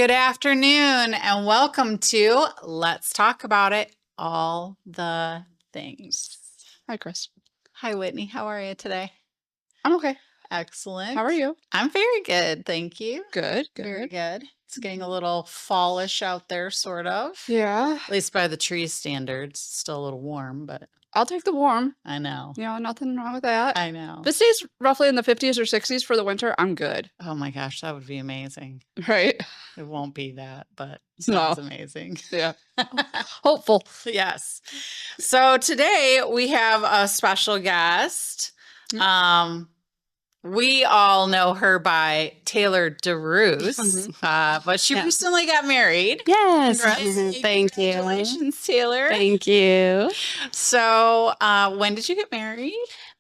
good afternoon, and welcome to Let's Talk About It, All the Things. Hi, Chris. Hi, Whitney. How are you today? I'm okay. Excellent. How are you? I'm very good, thank you. Good, Very good. good. It's getting a little fallish out there, sort of. Yeah. At least by the tree standards. It's still a little warm, but I'll take the warm. I know. You know, nothing wrong with that. I know. If it stays roughly in the 50s or 60s for the winter, I'm good. Oh my gosh, that would be amazing. Right? It won't be that, but it No. sounds amazing. Yeah. Hopeful. Yes. So today we have a special guest. We all know her by Taylor DeRousse, but she recently got married. Yes. Right? Thank you. Congratulations, Taylor. Thank you. So when did you get married?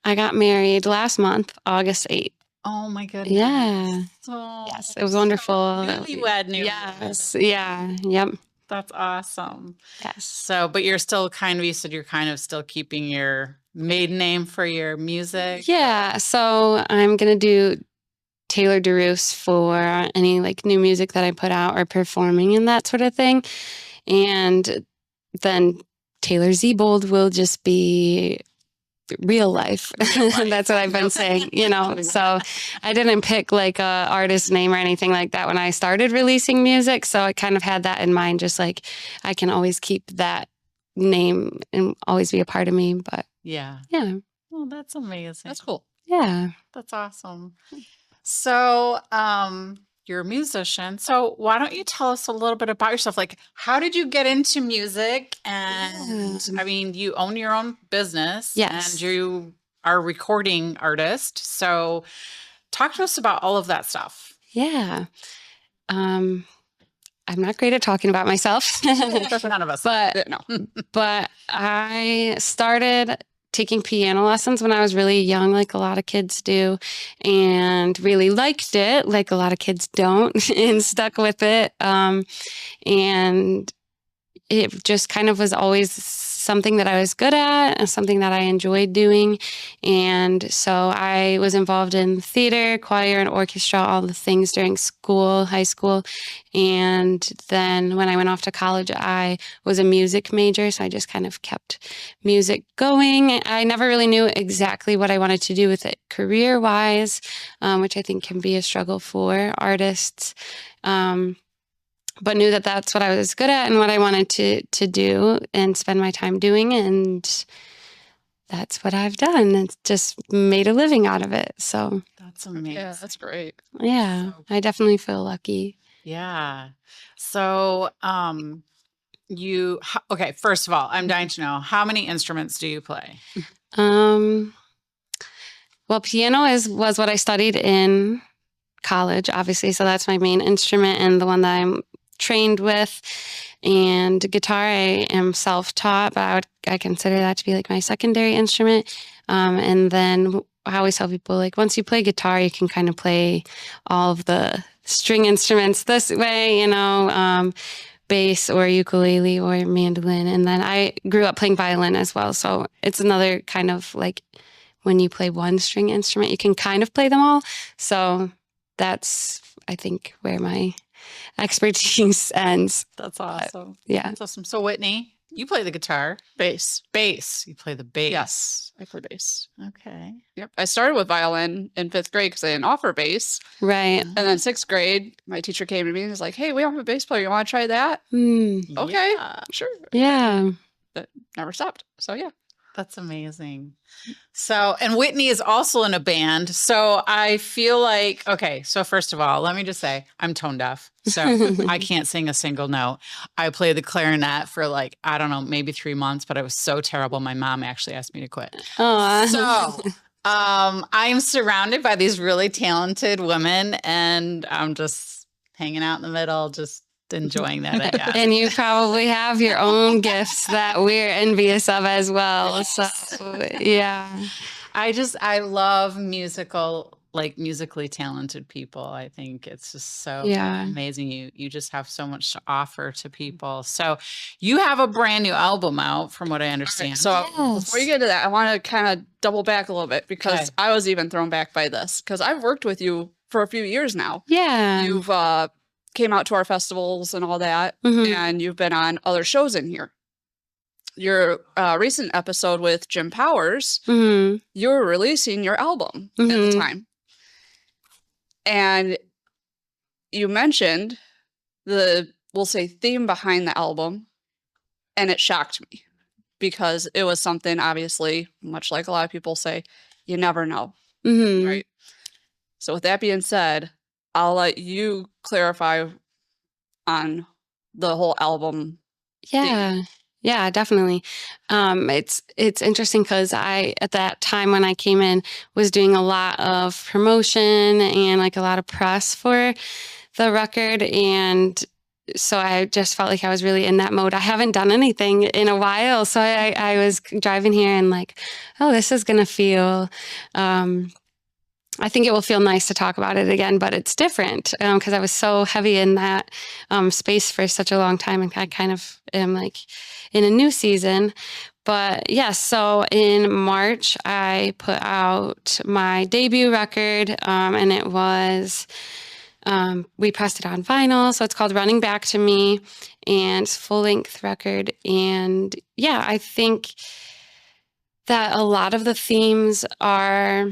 I got married last month, August 8th. Oh my goodness. Yeah. So, Yes, it was wonderful. Newlywed. Yes. Yeah. Yep. That's awesome. Yes. So, but you're still you said you're kind of still keeping your maiden name for your music? Yeah. So I'm going to do Taylor DeRousse for any like new music that I put out or performing and that sort of thing. And then Taylor Zebold will just be real life. That's what I've been saying, you know. So I didn't pick like a artist name or anything like that when I started releasing music. So I kind of had that in mind, just like I can always keep that name and always be a part of me. But yeah. Well, that's amazing. That's cool. Yeah. That's awesome. So, you're a musician. So why don't you tell us a little bit about yourself? Like, how did you get into music? And I mean, you own your own business. Yes. And you are a recording artist. So talk to us about all of that stuff. Yeah. I'm not great at talking about myself. None of us. But No. But I started taking piano lessons when I was really young, like a lot of kids do, and really liked it, like a lot of kids don't, and stuck with it. And it just kind of was always something that I was good at and something that I enjoyed doing. And so I was involved in theater, choir, and orchestra, all the things during school, high school. And then when I went off to college, I was a music major. So I just kind of kept music going. I never really knew exactly what I wanted to do with it career-wise, which I think can be a struggle for artists. But knew that that's what I was good at and what I wanted to do and spend my time doing. And that's what I've done. It's just made a living out of it. So that's amazing. Yeah, that's great. Yeah, I definitely feel lucky. Yeah. So, okay, first of all, I'm dying to know, how many instruments do you play? Well, piano was what I studied in college, obviously. So that's my main instrument and the one that I'm trained with. And guitar, I am self-taught, but I consider that to be like my secondary instrument. And then I always tell people, like, once you play guitar, you can kind of play all of the string instruments this way, you know, bass or ukulele or mandolin. And then I grew up playing violin as well. So it's another kind of like when you play one string instrument, you can kind of play them all. So that's, I think, where my expertise ends. That's awesome. Yeah. That's awesome. So Whitney, you play the guitar. Bass. You play the bass. Yes, I play bass. Okay. Yep. I started with violin in 5th grade because they didn't offer bass. Right. And then 6th grade, my teacher came to me and was like, hey, we have a bass player. You want to try that? Okay. Yeah. Sure. Yeah. That never stopped. So yeah. That's amazing. So, and Whitney is also in a band. So I feel like, okay, so first of all, let me just say I'm tone deaf. So I can't sing a single note. I played the clarinet for like, I don't know, maybe 3 months, but I was so terrible. My mom actually asked me to quit. Aww. So I'm surrounded by these really talented women and I'm just hanging out in the middle, just enjoying that, I guess. And you probably have your own gifts that we're envious of as well. So yeah. I love musically talented people. I think it's just so amazing. You just have so much to offer to people. So you have a brand new album out from what I understand. Right, so before you get to that, I want to kind of double back a little bit because I was even thrown back by this because I've worked with you for a few years now. Yeah. You've came out to our festivals and all that, Mhm. and you've been on other shows in here. Your recent episode with Jim Powers, Mhm. you were releasing your album at the Mhm. time. And you mentioned we'll say, theme behind the album, and it shocked me because it was something, obviously, much like a lot of people say, you never know, Mhm. right? So with that being said, I'll let you clarify on the whole album theme. Yeah. Yeah, definitely. It's interesting because I, at that time when I came in, was doing a lot of promotion and like a lot of press for the record, and so I just felt like I was really in that mode. I haven't done anything in a while, so I was driving here and like, oh, this is gonna feel. I think it will feel nice to talk about it again, but it's different because I was so heavy in that space for such a long time, and I kind of am like in a new season. But yes, so in March, I put out my debut record, and it was, we pressed it on vinyl. So it's called Running Back to Me, and it's a full length record. And yeah, I think that a lot of the themes are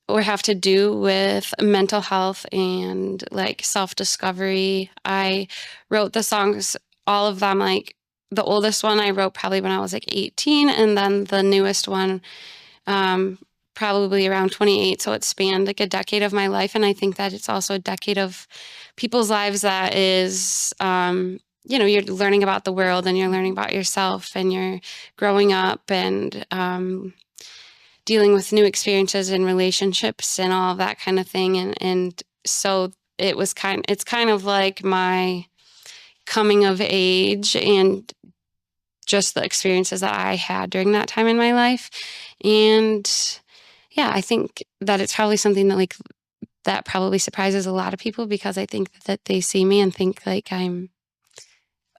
or have to do with mental health and like self-discovery. I wrote the songs, all of them, like the oldest one I wrote probably when I was like 18, and then the newest one probably around 28. So it spanned like a decade of my life. And I think that it's also a decade of people's lives that is, you're learning about the world and you're learning about yourself and you're growing up and dealing with new experiences and relationships and all of that kind of thing. And so it's kind of like my coming of age and just the experiences that I had during that time in my life. And yeah, I think that it's probably something that like that probably surprises a lot of people because I think that they see me and think like I'm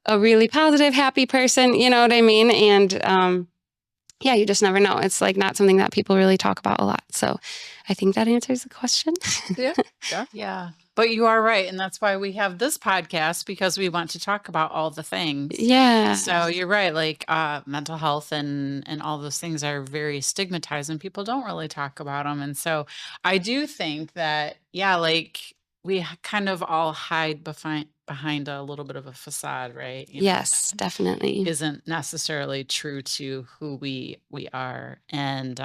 a really positive, happy person, you know what I mean? And yeah, you just never know. It's like not something that people really talk about a lot. So I think that answers the question. Yeah. Yeah. But you are right. And that's why we have this podcast, because we want to talk about all the things. Yeah. So you're right. Like mental health and all those things are very stigmatized and people don't really talk about them. And so I do think that, yeah, like we kind of all hide behind a little bit of a facade, right? Yes, definitely. Isn't necessarily true to who we are. And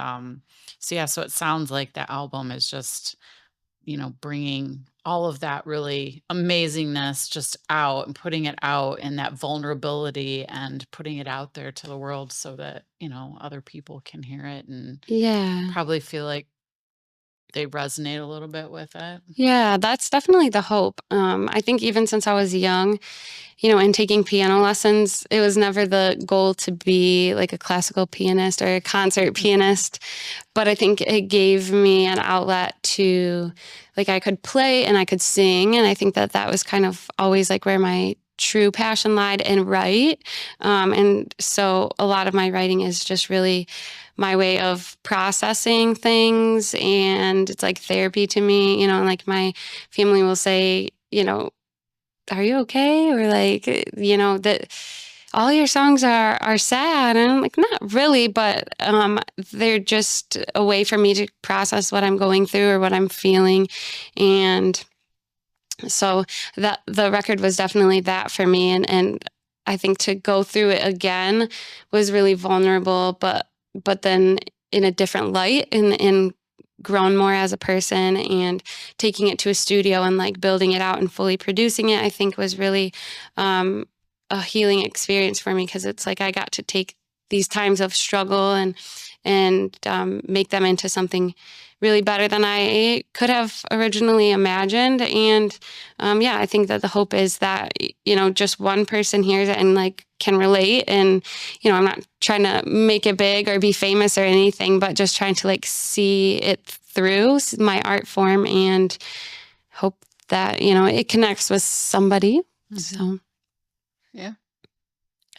so yeah, so it sounds like the album is just, bringing all of that really amazingness just out and putting it out, and that vulnerability and putting it out there to the world so that, other people can hear it and Yeah. probably feel like they resonate a little bit with it. Yeah, that's definitely the hope. I think even since I was young, and taking piano lessons, it was never the goal to be like a classical pianist or a concert pianist. But I think it gave me an outlet to, like, I could play and I could sing. And I think that that was kind of always like where my true passion lied, and write. And so a lot of my writing is just really my way of processing things. And it's like therapy to me, and like my family will say, are you okay? Or like, that all your songs are sad. And I'm like, not really, but they're just a way for me to process what I'm going through or what I'm feeling. And so that the record was definitely that for me. And I think to go through it again was really vulnerable, but then in a different light and grown more as a person, and taking it to a studio and like building it out and fully producing it, I think was really a healing experience for me, because it's like I got to take these times of struggle and make them into something really better than I could have originally imagined. And yeah, I think that the hope is that, just one person hears it and like can relate. And, I'm not trying to make it big or be famous or anything, but just trying to like see it through my art form and hope that, it connects with somebody. Mm-hmm. So, yeah,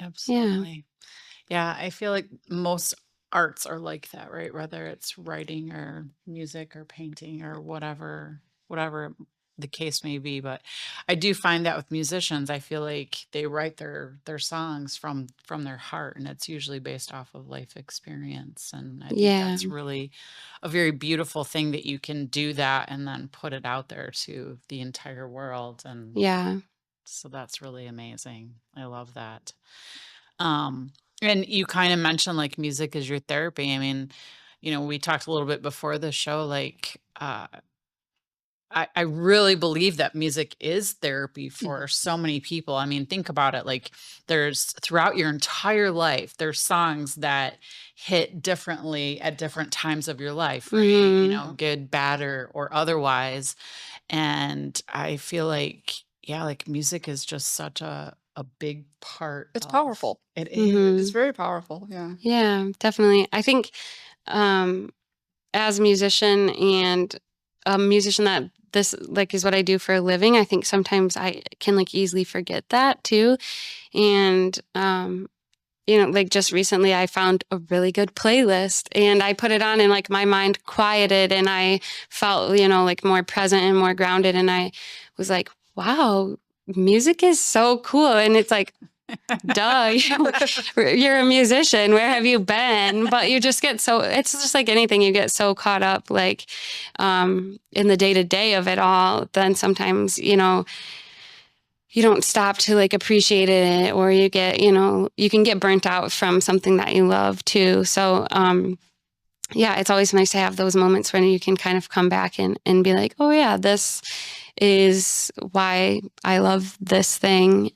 absolutely. Yeah, I feel like most arts are like that, right? Whether it's writing or music or painting or whatever the case may be. But I do find that with musicians, I feel like they write their songs from their heart, and it's usually based off of life experience. And I think Yeah. that's really a very beautiful thing that you can do that and then put it out there to the entire world. And Yeah. so that's really amazing. I love that. And you kind of mentioned like music is your therapy. I mean, we talked a little bit before the show, like, I really believe that music is therapy for so many people. I mean, think about it. Like, there's throughout your entire life, there's songs that hit differently at different times of your life, right? Mhm. Good, bad, or otherwise. And I feel like, yeah, like music is just such a big part. It's powerful. It Mhm. is. It's very powerful. Yeah. Yeah, definitely. I think as a musician and a musician that this like is what I do for a living, I think sometimes I can like easily forget that too. And like just recently I found a really good playlist and I put it on and like my mind quieted and I felt, like more present and more grounded. And I was like, wow, music is so cool. And it's like, duh, you're a musician. Where have you been? But you just get it's just like anything. You get so caught up like in the day to day of it all. Then sometimes, you don't stop to like appreciate it, or you get, you can get burnt out from something that you love too. So, yeah, it's always nice to have those moments when you can kind of come back and be like, oh yeah, this is why I love this thing.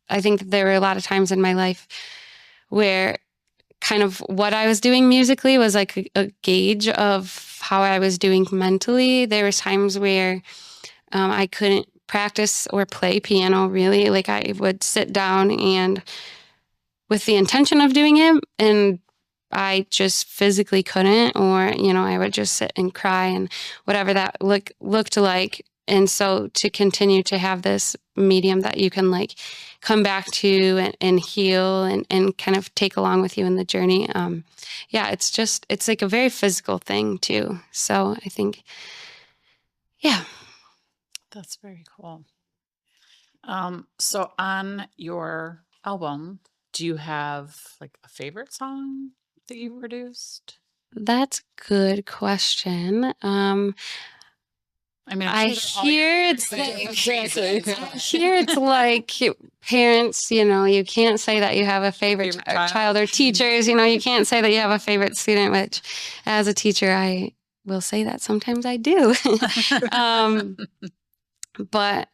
I think that there were a lot of times in my life where kind of what I was doing musically was like a gauge of how I was doing mentally. There was times where I couldn't practice or play piano really. Like I would sit down and with the intention of doing it, and I just physically couldn't, or, I would just sit and cry and whatever that looked like. And so to continue to have this medium that you can like come back to and heal and kind of take along with you in the journey. Yeah, it's like a very physical thing too. So I think, yeah. That's very cool. So on your album, do you have like a favorite song that you produced? That's a good question. I mean, I hear it's like parents, you can't say that you have a favorite child, or teachers, you can't say that you have a favorite student, which as a teacher, I will say that sometimes I do. But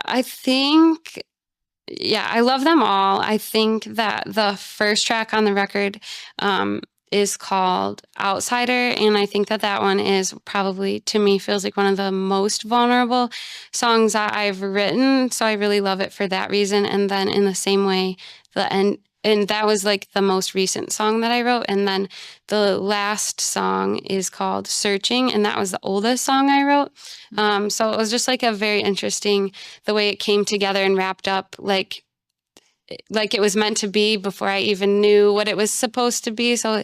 I think, yeah, I love them all. I think that the first track on the record, is called Outsider. And I think that one is probably, to me, feels like one of the most vulnerable songs that I've written. So I really love it for that reason. And then in the same way, and that was like the most recent song that I wrote. And then the last song is called Searching. And that was the oldest song I wrote. So it was just like a very interesting, the way it came together and wrapped up like it was meant to be before I even knew what it was supposed to be. So,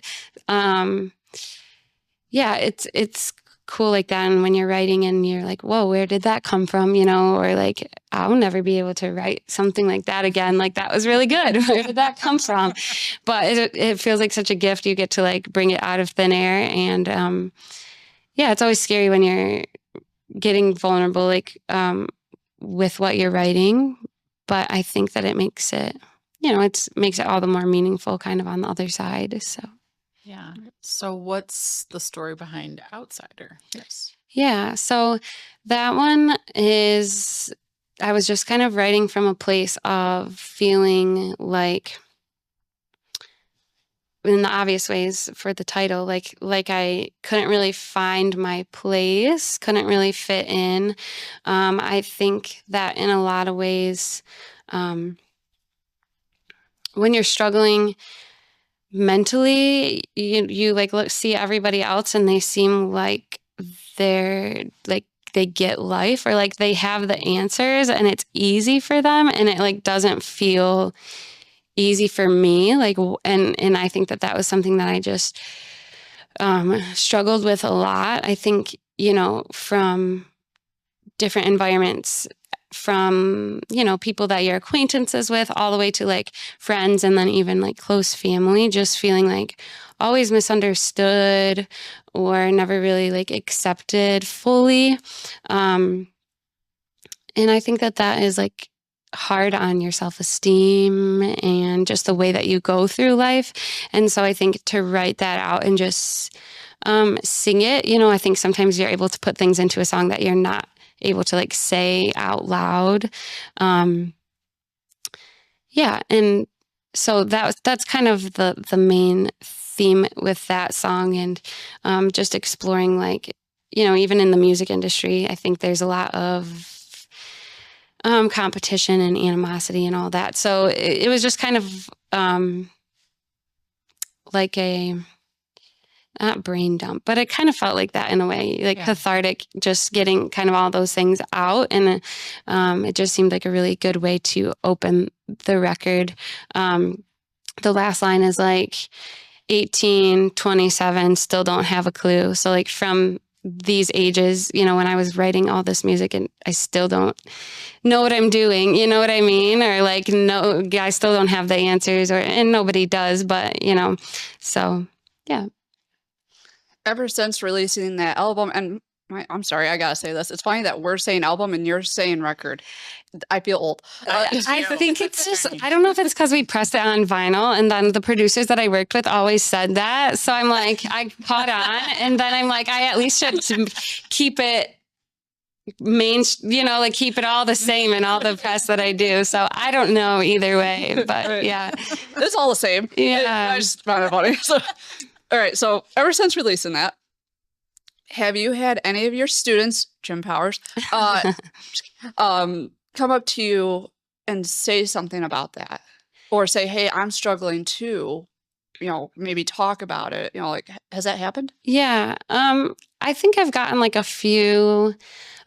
yeah, it's cool like that. And when you're writing and you're like, whoa, where did that come from? Or like, I'll never be able to write something like that again. Like that was really good. Where did that come from? But it feels like such a gift. You get to like bring it out of thin air. And, yeah, it's always scary when you're getting vulnerable, like, with what you're writing. But I think that it makes it, makes it all the more meaningful kind of on the other side. So, yeah. So what's the story behind Outsider? Yes. Yeah. So that one is, I was just kind of writing from a place of feeling like, in the obvious ways for the title, like I couldn't really find my place, couldn't really fit in. I think that in a lot of ways, when you're struggling mentally, you like see everybody else and they seem like they're like they get life, or like they have the answers and it's easy for them, and it like doesn't feel easy for me. Like, and I think that was something that I just struggled with a lot. I think from different environments, from, people that you're acquaintances with, all the way to like friends, and then even like close family, just feeling like always misunderstood or never really like accepted fully. And I think that is like hard on your self-esteem and just the way that you go through life. And so I think to write that out and just sing it, I think sometimes you're able to put things into a song that you're not able to like say out loud. Yeah. And so that's kind of the main theme with that song. And just exploring like, even in the music industry, I think there's a lot of competition and animosity and all that. So it was just kind of like a, not brain dump, but it kind of felt like that in a way, like cathartic, just getting kind of all those things out. And it just seemed like a really good way to open the record. The last line is like 18, 27, still don't have a clue. So like from these ages, when I was writing all this music and I still don't know what I'm doing, you know what I mean? Or like, no, I still don't have the answers, and nobody does, but so yeah. Ever since releasing that album, and I'm sorry, I gotta say this. It's funny that we're saying album and you're saying record. I feel old. I think it's just, I don't know if it's because we pressed it on vinyl, and then the producers that I worked with always said that. So I'm like, I caught on, and then I'm like, I at least should keep it like keep it all the same in all the press that I do. So I don't know either way, but right. Yeah. It's all the same. Yeah. I just found it funny. So, all right. So ever since releasing that, have you had any of your students, Jim Powers, come up to you and say something about that, or say, "Hey, I'm struggling too," maybe talk about it, like, has that happened? Yeah. I think I've gotten like a few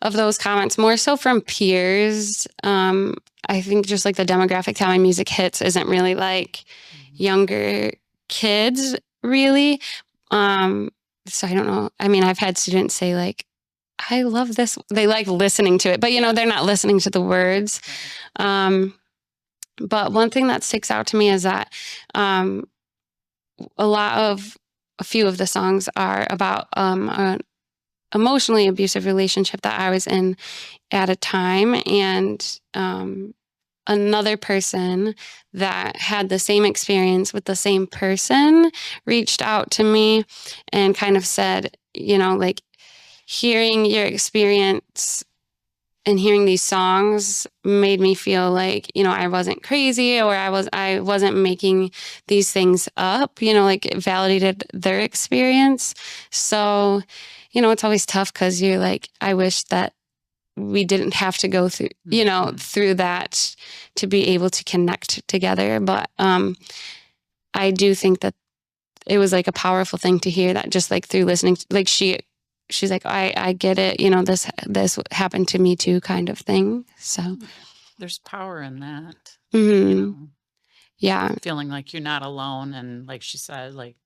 of those comments, more so from peers. I think just like the demographic how my music hits isn't really like younger kids really. So I don't know. I mean, I've had students say like, I love this. They like listening to it, but they're not listening to the words. But one thing that sticks out to me is that a few of the songs are about an emotionally abusive relationship that I was in at a time, and another person that had the same experience with the same person reached out to me and kind of said, like, hearing your experience and hearing these songs made me feel like, I wasn't crazy, or I wasn't making these things up, like it validated their experience. So, it's always tough because you're like, I wish that we didn't have to go through, through that to be able to connect together. But I do think that it was like a powerful thing to hear that, just like through listening, like she's like, I get it, this happened to me too, kind of thing. So there's power in that. Mm-hmm. Yeah. Feeling like you're not alone. And like she said, like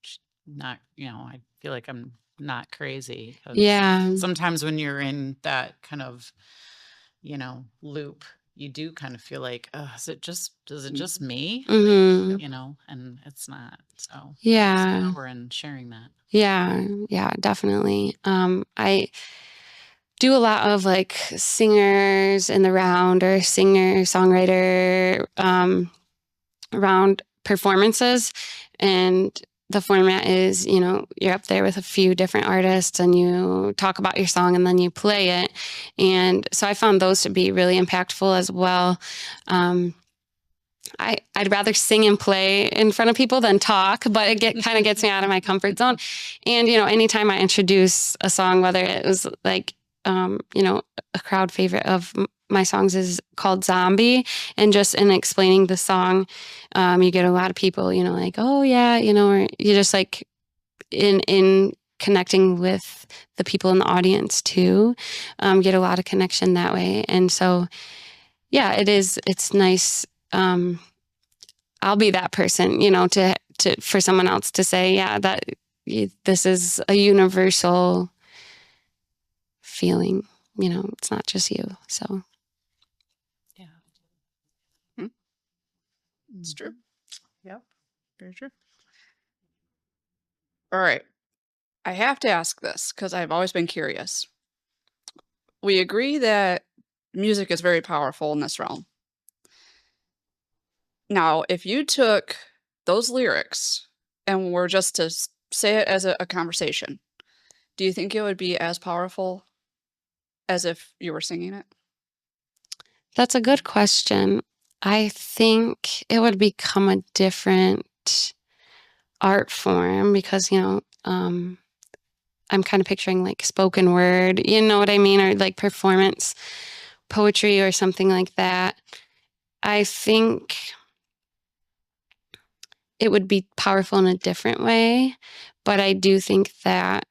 not, I feel like I'm not crazy. Yeah. Sometimes when you're in that kind of, loop, you do kind of feel like, is it just me? Mm-hmm. And it's not. So yeah, there's power in sharing that. Yeah, definitely. I do a lot of like singers in the round, or singer-songwriter round performances. And the format is, you're up there with a few different artists and you talk about your song and then you play it. And so I found those to be really impactful as well. I'd rather sing and play in front of people than talk, but it kind of gets me out of my comfort zone. And, anytime I introduce a song, whether it was like, a crowd favorite of my songs is called Zombie. And just in explaining the song, you get a lot of people, like, oh yeah, or you just like in connecting with the people in the audience too, get a lot of connection that way. And so, yeah, it's nice. I'll be that person, to for someone else to say, yeah, that this is a universal feeling. You know, it's not just you. So Yeah. It's true. Yep. Very true. All right. I have to ask this because I've always been curious. We agree that music is very powerful in this realm. Now, if you took those lyrics and were just to say it as a conversation, do you think it would be as powerful as if you were singing it? that's a good question. I think it would become a different art form because, you know, I'm kind of picturing like spoken word, you know what I mean? Or like performance poetry or something like that. I think it would be powerful in a different way. But I do think that,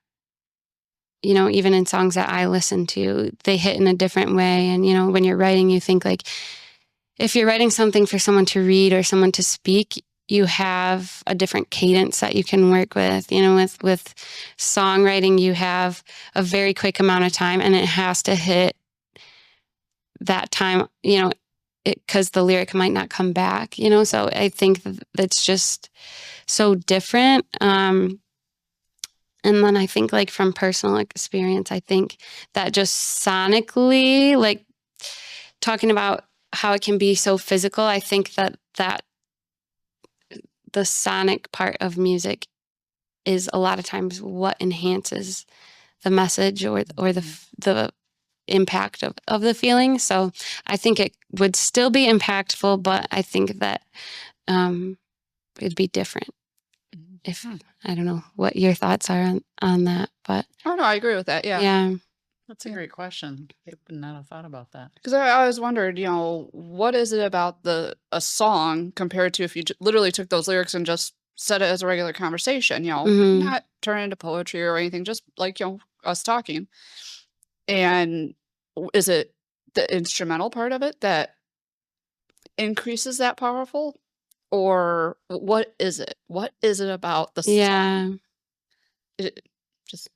you know, even in songs that I listen to, they hit in a different way. And, you know, when you're writing, you think like, if you're writing something for someone to read or someone to speak, you have a different cadence that you can work with. You know, with songwriting, you have a very quick amount of time and it has to hit that time, you know, because the lyric might not come back, you know? So I think that's just so different. And then I think like from personal experience, I think that just sonically, like talking about how it can be so physical, I think that the sonic part of music is a lot of times what enhances the message or the impact of the feeling. So I think it would still be impactful, but I think that it'd be different. If I don't know what your thoughts are on that, but Oh no, I agree with that. Yeah. yeah. That's a great question. I would not have thought about that. Because I always wondered, you know, what is it about a song compared to if you literally took those lyrics and just said it as a regular conversation, you know, Mhm. not turn it into poetry or anything, just like, you know, us talking. And is it the instrumental part of it that increases that powerful? Or what is it? What is it about the Yeah. song? It just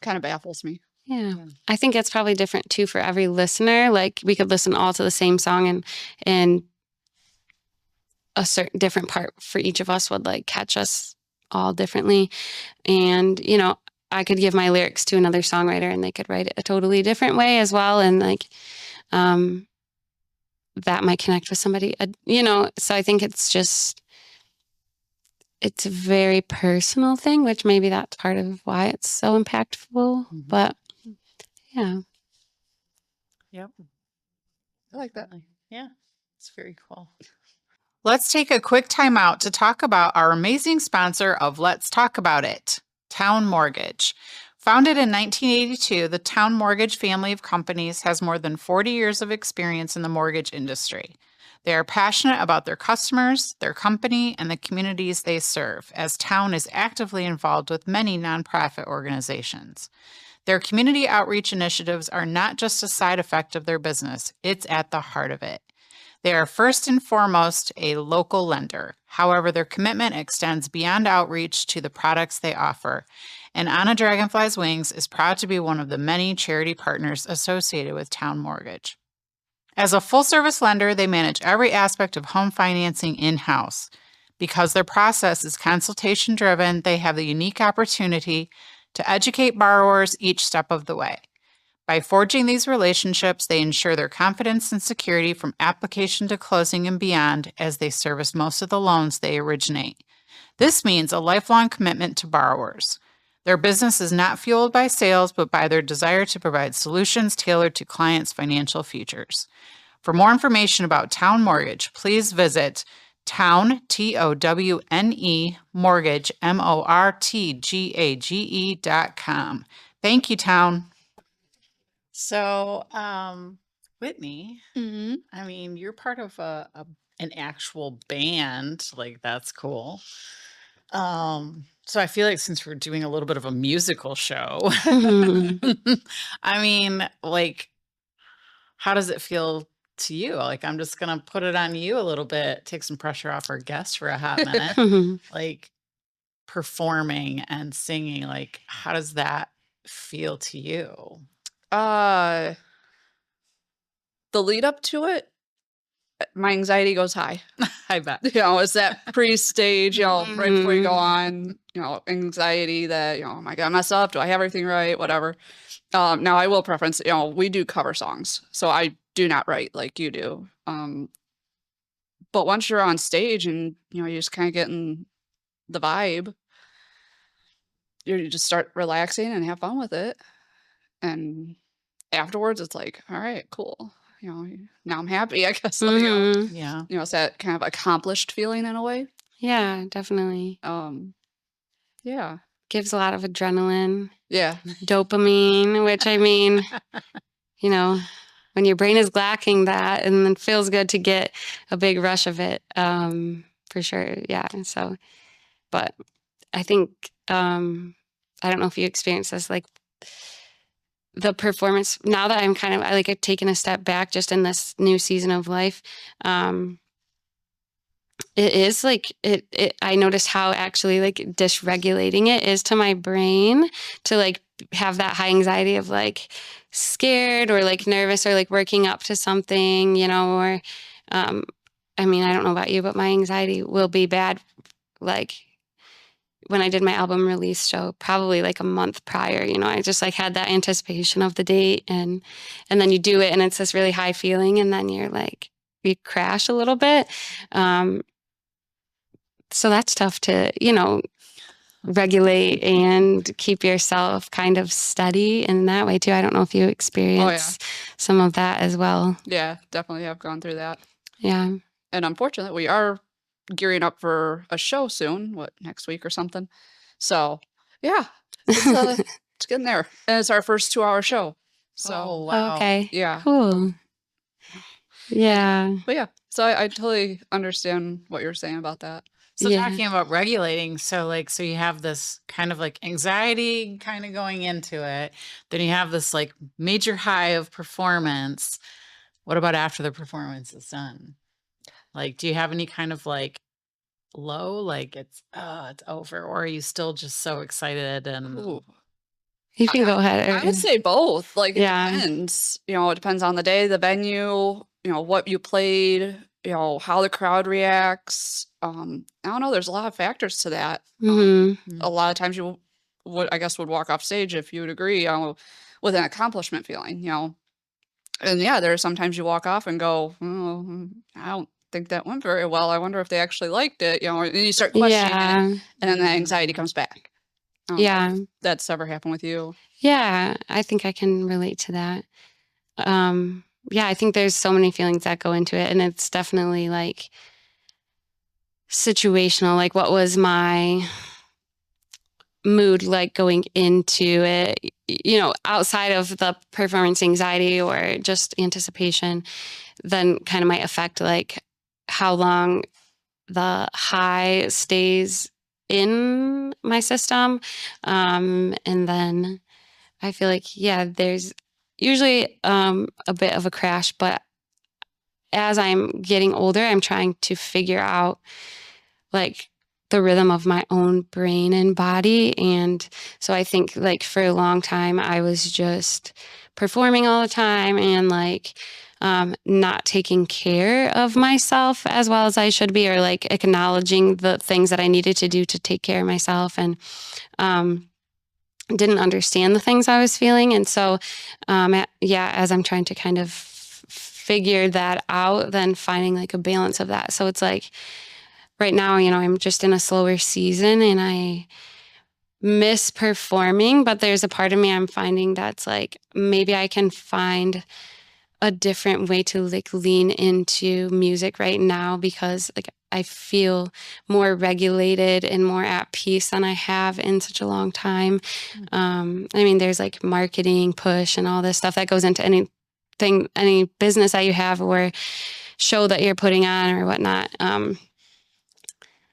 kind of baffles me. Yeah. Yeah. I think it's probably different too for every listener. Like we could listen all to the same song and a certain different part for each of us would like catch us all differently. And, you know, I could give my lyrics to another songwriter and they could write it a totally different way as well. And like, that might connect with somebody, you know, so I think it's a very personal thing, which maybe that's part of why it's so impactful. Mhm. But yeah. Yep. I like that. Yeah. It's very cool. Let's take a quick time out to talk about our amazing sponsor of Let's Talk About It, Town Mortgage. Founded in 1982, the Town Mortgage family of companies has more than 40 years of experience in the mortgage industry. They are passionate about their customers, their company, and the communities they serve, as Town is actively involved with many nonprofit organizations. Their community outreach initiatives are not just a side effect of their business, it's at the heart of it. They are first and foremost a local lender. However, their commitment extends beyond outreach to the products they offer. And On a Dragonfly's Wings is proud to be one of the many charity partners associated with Town Mortgage. As a full-service lender, they manage every aspect of home financing in-house. Because their process is consultation-driven, they have the unique opportunity to educate borrowers each step of the way. By forging these relationships, they ensure their confidence and security from application to closing and beyond as they service most of the loans they originate. This means a lifelong commitment to borrowers. Their business is not fueled by sales, but by their desire to provide solutions tailored to clients' financial futures. For more information about Town Mortgage, please visit Town, Towne, Mortgage, MORTGAGE.com. Thank you, Town. So, Whitney, Mm-hmm. I mean, you're part of an actual band. Like, that's cool. So I feel like since we're doing a little bit of a musical show, I mean, like, how does it feel to you? Like, I'm just gonna put it on you a little bit, take some pressure off our guest for a hot minute. Like, performing and singing, like, how does that feel to you? The lead up to it, my anxiety goes high. I bet. It's that pre-stage, right before you go on, anxiety that, oh my God, I messed up. Do I have everything right? Whatever. Now I will preference, we do cover songs, so I do not write like you do. But once you're on stage and, you just kind of get in the vibe, you just start relaxing and have fun with it. And afterwards it's like, all right, cool. Now I'm happy, I guess. Yeah. It's that kind of accomplished feeling in a way. Yeah, definitely. Yeah. Gives a lot of adrenaline. Yeah. Dopamine, which I mean, when your brain is lacking that, and it feels good to get a big rush of it, for sure. Yeah. So, but I think, I don't know if you experience this, like the performance, now that I'm I've taken a step back just in this new season of life. It is like I noticed how actually like dysregulating it is to my brain to like have that high anxiety of like scared or like nervous or like working up to something, or I mean, I don't know about you, but my anxiety will be bad. Like when I did my album release show, probably like a month prior, I just like had that anticipation of the date and then you do it and it's this really high feeling and then you crash a little bit. So that's tough to, regulate and keep yourself kind of steady in that way too. I don't know if you experience some of that as well. Yeah, definitely have gone through that. Yeah. And unfortunately, we are gearing up for a show soon, next week or something. So, yeah, it's getting there. And it's our first 2-hour show. So, wow. Okay. Yeah. Cool. Yeah. But yeah, so I totally understand what you're saying about that. So talking about regulating, so you have this kind of like anxiety kind of going into it. Then you have this like major high of performance. What about after the performance is done? Like, do you have any kind of like low, like it's over, or are you still just so excited? And you can go ahead. I would say both. Like it depends. It depends on the day, the venue, what you played, how the crowd reacts. I don't know. There's a lot of factors to that. A lot of times you would walk off stage, if you would agree, with an accomplishment feeling, And yeah, there are sometimes you walk off and go, oh, I don't think that went very well. I wonder if they actually liked it, and you start questioning it, and then the anxiety comes back. That's ever happened with you? Yeah, I think I can relate to that. I think there's so many feelings that go into it, and it's definitely like situational. Like, what was my mood like going into it, outside of the performance anxiety or just anticipation, then kind of might affect like how long the high stays in my system. And then I feel like, there's usually a bit of a crash, but as I'm getting older, I'm trying to figure out like the rhythm of my own brain and body. And so I think like for a long time, I was just performing all the time and like not taking care of myself as well as I should be, or like acknowledging the things that I needed to do to take care of myself, and didn't understand the things I was feeling. And so, as I'm trying to kind of figure that out, then finding like a balance of that. So it's like, right now, I'm just in a slower season and I miss performing, but there's a part of me I'm finding that's like, maybe I can find a different way to like lean into music right now, because like I feel more regulated and more at peace than I have in such a long time. I mean, there's like marketing push and all this stuff that goes into any business that you have or show that you're putting on or whatnot.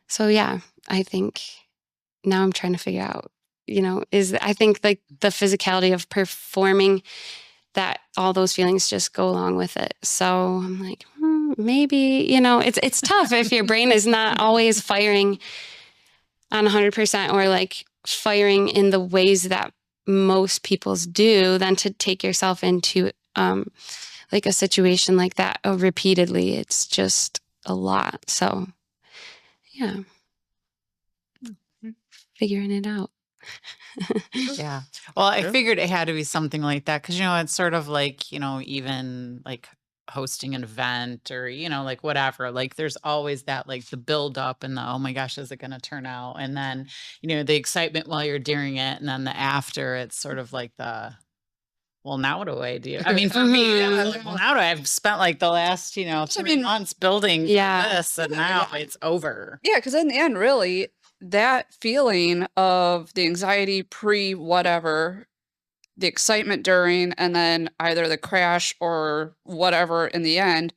So yeah, I think now I'm trying to figure out, I think like the physicality of performing, that all those feelings just go along with it. So I'm like, maybe, it's tough if your brain is not always firing on 100% or like firing in the ways that most people's do than to take yourself into like a situation like that repeatedly. It's just a lot. So yeah, figuring it out. Yeah. Well, I figured it had to be something like that because, it's sort of like, even like hosting an event or, like whatever. Like there's always that, like the build up and the, oh my gosh, is it going to turn out? And then, the excitement while you're doing it. And then the after, it's sort of like the, well, now what do I do? I mean, for me, like, well, now I've spent like the last, 3 months building for this and now it's over. Yeah, because in the end, really, that feeling of the anxiety pre-whatever, the excitement during, and then either the crash or whatever in the end,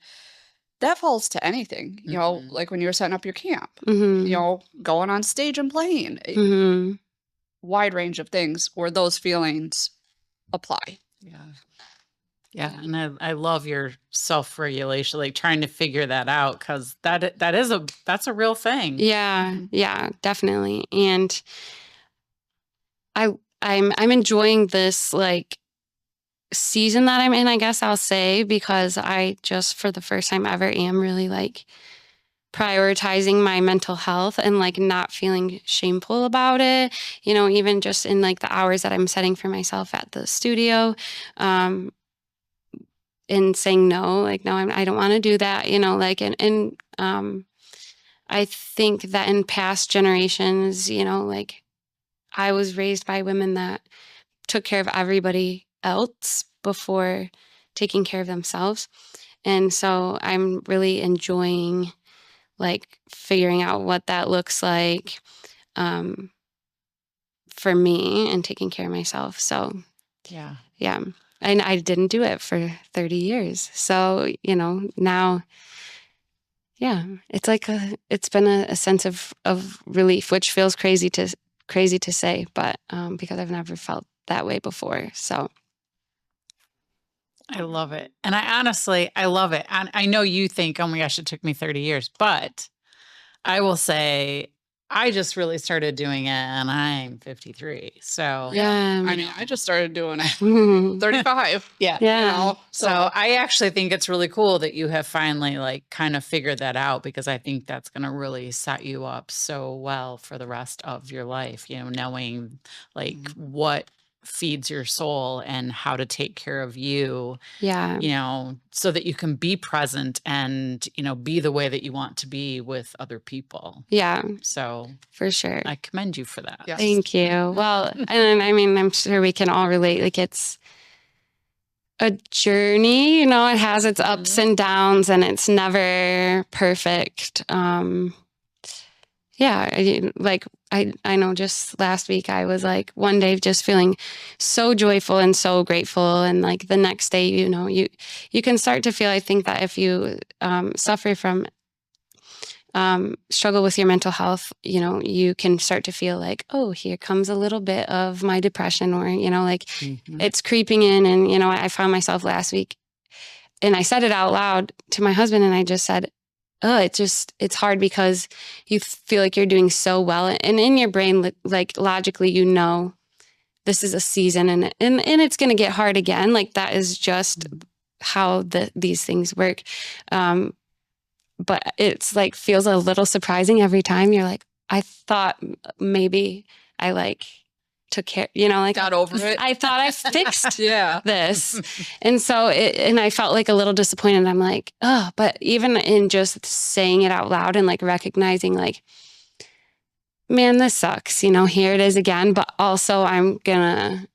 that falls to anything. Like when you're setting up your camp, going on stage and playing. Wide range of things where those feelings apply. Yeah. Yeah. And I love your self-regulation, like trying to figure that out because that's a real thing. Yeah. Yeah, definitely. And I'm enjoying this like season that I'm in, I guess I'll say, because I just for the first time ever am really like prioritizing my mental health and like not feeling shameful about it, even just in like the hours that I'm setting for myself at the studio, and saying no, like, no, I don't want to do that, like, and I think that in past generations, like I was raised by women that took care of everybody else before taking care of themselves. And so I'm really enjoying like figuring out what that looks like for me and taking care of myself. So yeah. And I didn't do it for 30 years. So, now, yeah, it's like it's been a sense of relief, which feels crazy to say, but because I've never felt that way before. So I love it. And I love it. And I know you think, oh my gosh, it took me 30 years, but I will say I just really started doing it and I'm 53. So yeah, I mean, I just started doing it 35. Yeah. So I actually think it's really cool that you have finally like kind of figured that out because I think that's going to really set you up so well for the rest of your life, knowing like what feeds your soul and how to take care of you, so that you can be present and, be the way that you want to be with other people. Yeah. So for sure. I commend you for that. Yes. Thank you. Well, and I mean, I'm sure we can all relate. Like it's a journey, it has its ups and downs and it's never perfect. I know just last week I was like one day just feeling so joyful and so grateful. And like the next day, you can start to feel, I think that if you suffer from struggle with your mental health, you can start to feel like, oh, here comes a little bit of my depression or, it's creeping in. And, I found myself last week and I said it out loud to my husband and I just said, it's hard because you feel like you're doing so well. And in your brain, like logically, this is a season and it's going to get hard again. Like that is just how these things work. But it's like, feels a little surprising every time. You're like, I thought maybe I like took care, got over it. I thought I fixed Yeah. this. And so and I felt like a little disappointed. I'm like, oh, but even in just saying it out loud and like recognizing like, man, this sucks, here it is again, but also I'm gonna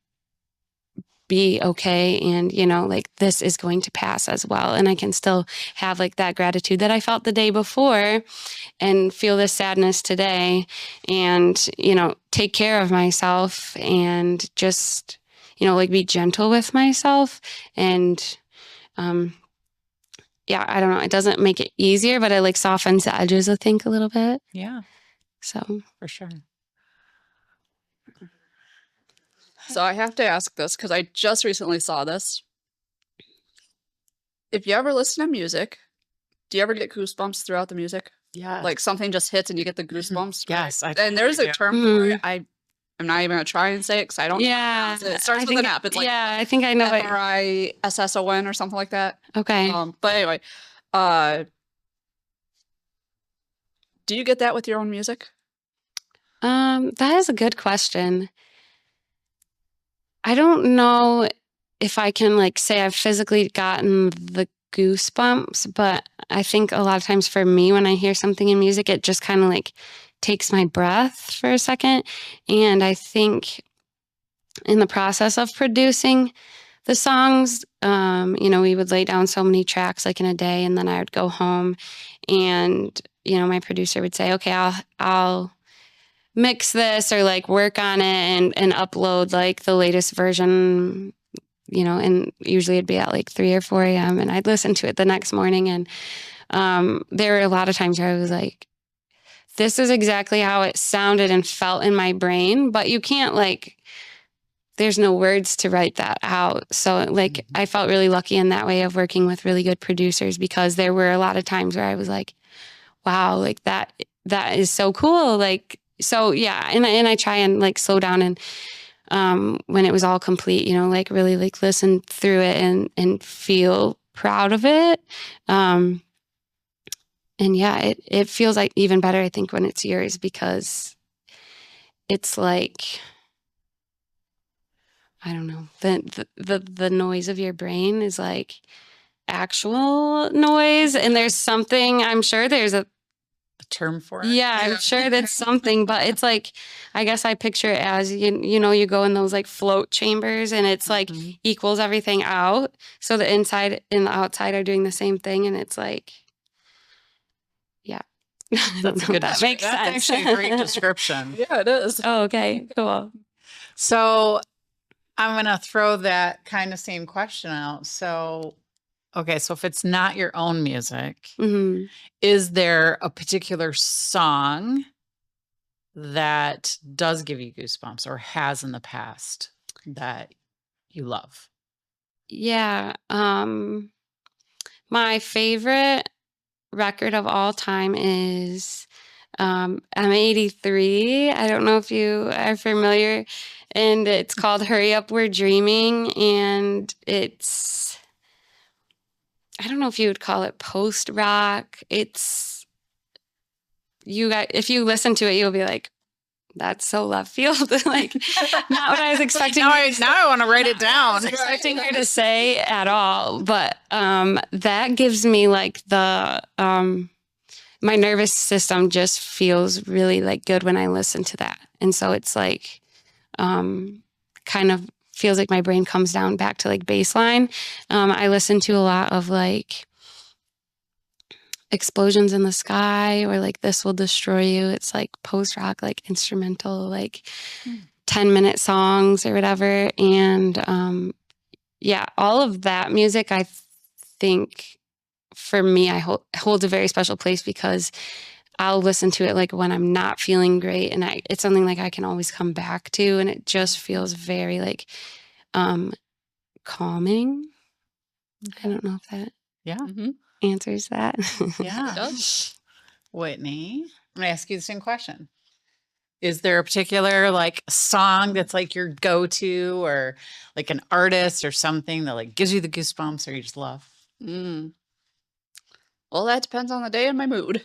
be okay. And, like this is going to pass as well. And I can still have like that gratitude that I felt the day before and feel this sadness today and, take care of myself and just, like be gentle with myself. And, I don't know. It doesn't make it easier, but it like softens the edges, I think, a little bit. Yeah. So For sure. So I have to ask this because I just recently saw this. If you ever listen to music, do you ever get goosebumps throughout the music? Yeah. Like something just hits and you get the goosebumps? Yes. And there's a term for it. I'm not even gonna try and say it because I don't. Yeah. It starts with an F. It's like yeah, I think I know it. FRISSON or something like that. Okay. But anyway, do you get that with your own music? That is a good question. I don't know if I can like say I've physically gotten the goosebumps, but I think a lot of times for me when I hear something in music, it just kind of like takes my breath for a second. And I think in the process of producing the songs, we would lay down so many tracks like in a day, and then I would go home and, my producer would say, okay, I'll mix this or like work on it and upload like the latest version, and usually it'd be at like 3 or 4 a.m. and I'd listen to it the next morning. And there were a lot of times where I was like, this is exactly how it sounded and felt in my brain, but you can't like, there's no words to write that out. So like, I felt really lucky in that way of working with really good producers, because there were a lot of times where I was like, wow, like that is so cool. Like, so yeah. And I try and like slow down and, when it was all complete, like really like listen through it and feel proud of it. And yeah, it feels like even better, I think, when it's yours, because it's like, I don't know, the noise of your brain is like actual noise. And there's something, I'm sure there's a term for it. Yeah, I'm sure that's something, but it's like, I guess I picture it as, you go in those like float chambers and it's like equals everything out. So the inside and the outside are doing the same thing. And it's like, yeah. That's a good that makes sense. That's actually a great description. Yeah, it is. Oh, okay, cool. So I'm going to throw that kind of same question out. So, okay, so if it's not your own music, is there a particular song that does give you goosebumps or has in the past that you love? Yeah. My favorite record of all time is M83. I don't know if you are familiar, and it's called Hurry Up, We're Dreaming, and it's, I don't know if you would call it post rock. It's, if you listen to it, you'll be like, that's so left field. Like, not what I was expecting. now I want to write it down. I was expecting her to say at all, but that gives me like the my nervous system just feels really like good when I listen to that, and so it's like kind of feels like my brain comes down back to like baseline. I listen to a lot of like Explosions in the Sky or like This Will Destroy You. It's like post rock, like instrumental, like 10-minute songs or whatever. And yeah, all of that music, I think for me, holds a very special place, because I'll listen to it like when I'm not feeling great, and it's something like I can always come back to, and it just feels very like calming. I don't know if that answers that. Yeah. It does. Whitney, I'm going to ask you the same question. Is there a particular like song that's like your go-to, or like an artist or something that like gives you the goosebumps or you just love? Well, that depends on the day and my mood.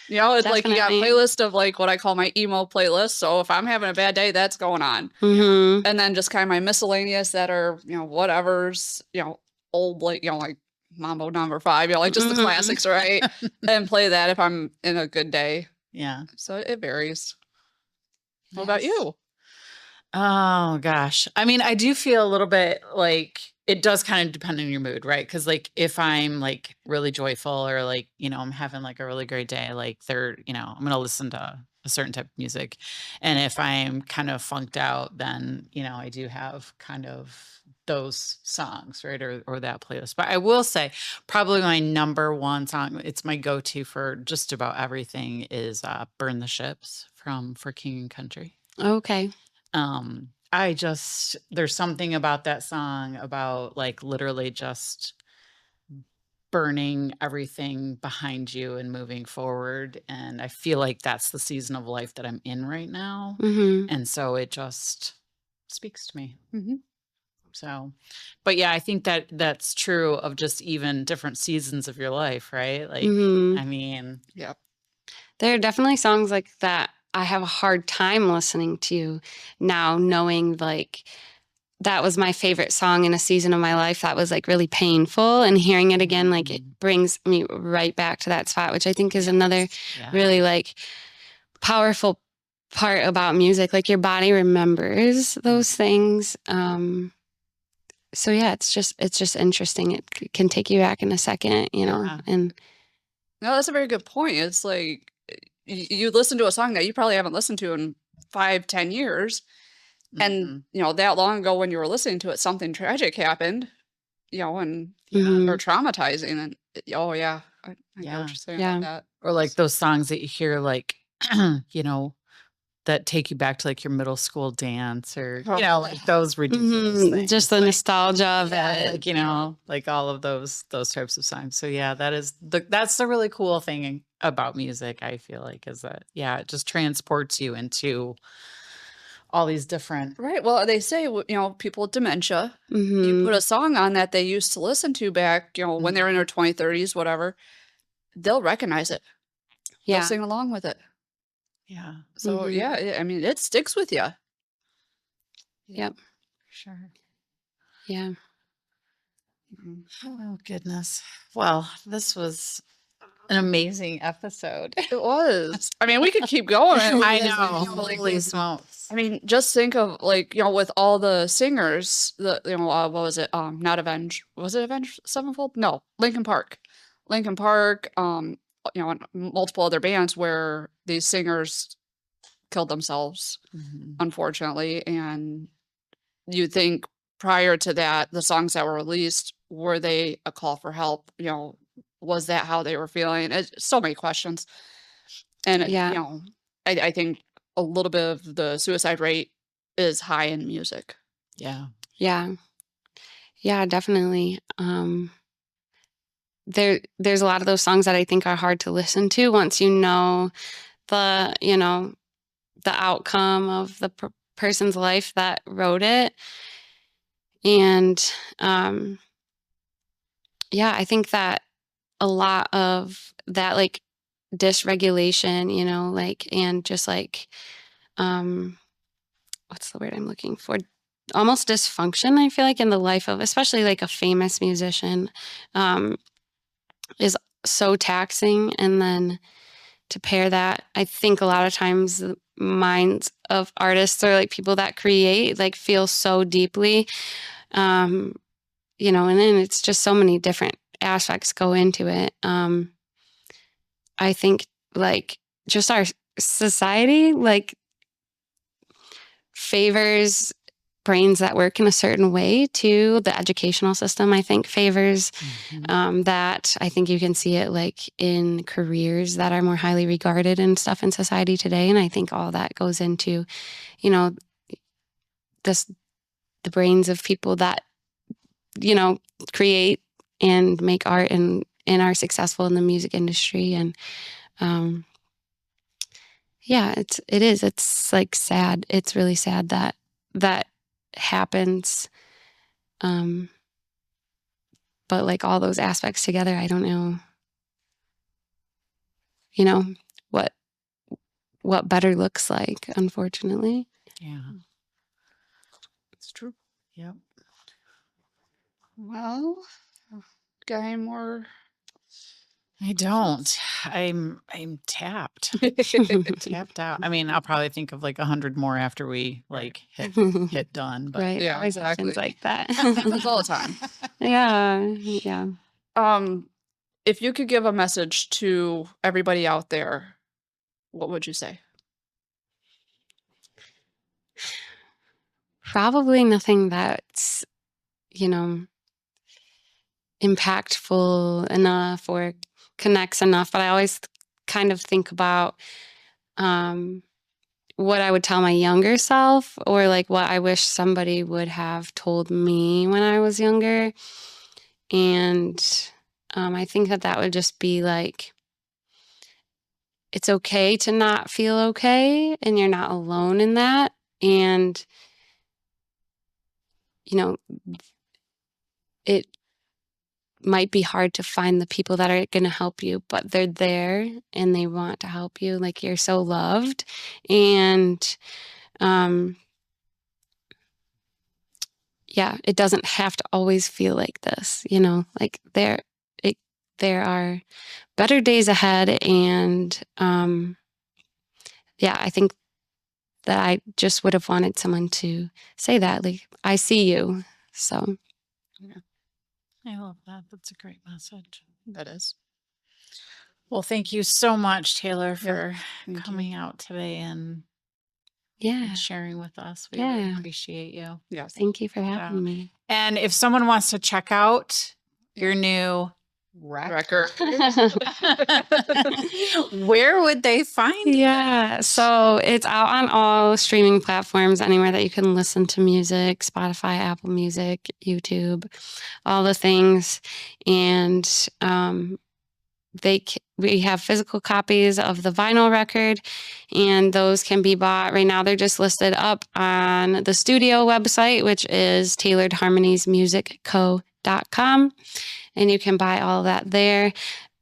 It's like you got a playlist of like what I call my emo playlist. So if I'm having a bad day, that's going on. And then just kind of my miscellaneous that are, whatever's, old, like, like Mambo number 5, like just the classics, right? And play that if I'm in a good day. Yeah. So it varies. What about you? Oh gosh. I mean, I do feel a little bit like it does kind of depend on your mood, right? Because like if I'm like really joyful or like, I'm having like a really great day, like I'm going to listen to a certain type of music. And if I'm kind of funked out, then, I do have kind of those songs, right? Or that playlist. But I will say probably my number one song, it's my go-to for just about everything, is Burn the Ships For King and Country. Okay. There's something about that song about like literally just burning everything behind you and moving forward. And I feel like that's the season of life that I'm in right now. Mm-hmm. And so it just speaks to me. Mm-hmm. So, but yeah, I think that that's true of just even different seasons of your life, right? Like, Mm-hmm. I mean, Yeah. There are definitely songs like that I have a hard time listening to now, knowing like that was my favorite song in a season of my life that was like really painful, and hearing it again, like it brings me right back to that spot, which I think is another yeah. really like powerful part about music. Like your body remembers those things. So yeah, it's just interesting. It can take you back in a second, you know, Yeah. and No, that's a very good point. It's like you listen to a song that you probably haven't listened to in 5-10 years. And, you know, that long ago when you were listening to it, something tragic happened, you know, and Mhm. or traumatizing. And oh, yeah, I get Yeah. what you're saying Yeah. about that. Or like those songs that you hear, like, you know, that take you back to like your middle school dance, or, you know, like those ridiculous Mhm. things. Just the Like, nostalgia of yeah, it. like, you know, like all of those types of songs. So yeah, that's the really cool thing about music, I feel like, is that, yeah, it just transports you into all these different. Right. Well, they say, you know, people with dementia, you Mhm. put a song on that they used to listen to back, you know, when they're in their 20s, 30s, whatever, they'll recognize it. They'll Yeah. sing along with it. Yeah, So, Mhm. yeah, I mean, it sticks with you. Yep. sure. Yeah. Oh, goodness. Well, this was an amazing episode. It was. I mean, we could keep going. I It's like, know. you know, like, Holy smokes. I mean, just think of like, you know, with all the singers, the you know, what was it? Not Avenged. Was it Avenged Sevenfold? No, Linkin Park. Linkin Park, you know, and multiple other bands where these singers killed themselves, unfortunately. And you think prior to that, the songs that were released, were they a call for help? You know, was that how they were feeling? So many questions. And, Yeah. you know, I think a little bit of the suicide rate is high in music. Yeah. Yeah. Yeah, definitely. There's a lot of those songs that I think are hard to listen to once you know the outcome of the person's life that wrote it. And yeah, I think that a lot of that like dysregulation, you know, like, and just like what's the word I'm looking for? Almost dysfunction, I feel like, in the life of especially like a famous musician, is so taxing. And then to pair that, I think a lot of times the minds of artists or like people that create like feel so deeply, you know, and then it's just so many different aspects go into it. I think like just our society like favors brains that work in a certain way too. The educational system, I think, favors that. I think you can see it like in careers that are more highly regarded and stuff in society today. And I think all that goes into, you know, the brains of people that, you know, create and make art and are successful in the music industry. And yeah, it's like sad. It's really sad that that happens. But like all those aspects together, I don't know, you know, what better looks like, unfortunately. Yeah. It's true. Yep. Well, got any more? I don't. I'm tapped. Tapped out. I mean, I'll probably think of like 100 more after we like hit done. But Right. Yeah, Always exactly. happens like that. Happens all the time. Yeah. Yeah. If you could give a message to everybody out there, what would you say? Probably nothing that's, you know, impactful enough or connects enough. But I always kind of think about what I would tell my younger self, or like what I wish somebody would have told me when I was younger. And I think that would just be like, it's okay to not feel okay, and you're not alone in that. And, it might be hard to find the people that are going to help you, but they're there and they want to help you. Like, you're so loved. And, yeah, it doesn't have to always feel like this, like there are better days ahead. And, yeah, I think that I just would have wanted someone to say that, like, I see you. So I love that. That's a great message. That is. Well, thank you so much, Taylor, for thank you. coming out today and yeah, sharing with us. We really Yeah. appreciate you. Yes. thank you for having me. And if someone wants to check out your new Record. where would they find it? Yeah, so it's out on all streaming platforms, anywhere that you can listen to music, Spotify, Apple Music, YouTube, all the things. And we have physical copies of the vinyl record, and those can be bought. Right now, they're just listed up on the studio website, which is tailoredharmoniesmusicco.com, and you can buy all of that there.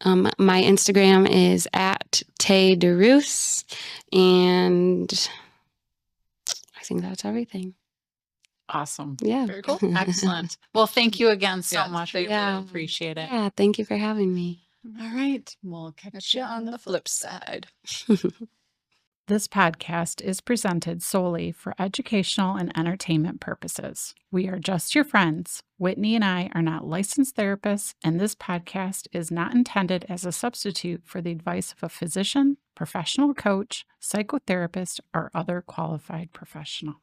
My Instagram is at Taylor DeRousse, and I think that's everything. Awesome. Yeah. Very cool. Excellent. Well, thank you again so Yes, much. thank We really you. appreciate it. Yeah, thank you for having me. All right. We'll catch Catch you you on the flip side. This podcast is presented solely for educational and entertainment purposes. We are just your friends. Whitney and I are not licensed therapists, and this podcast is not intended as a substitute for the advice of a physician, professional coach, psychotherapist, or other qualified professional.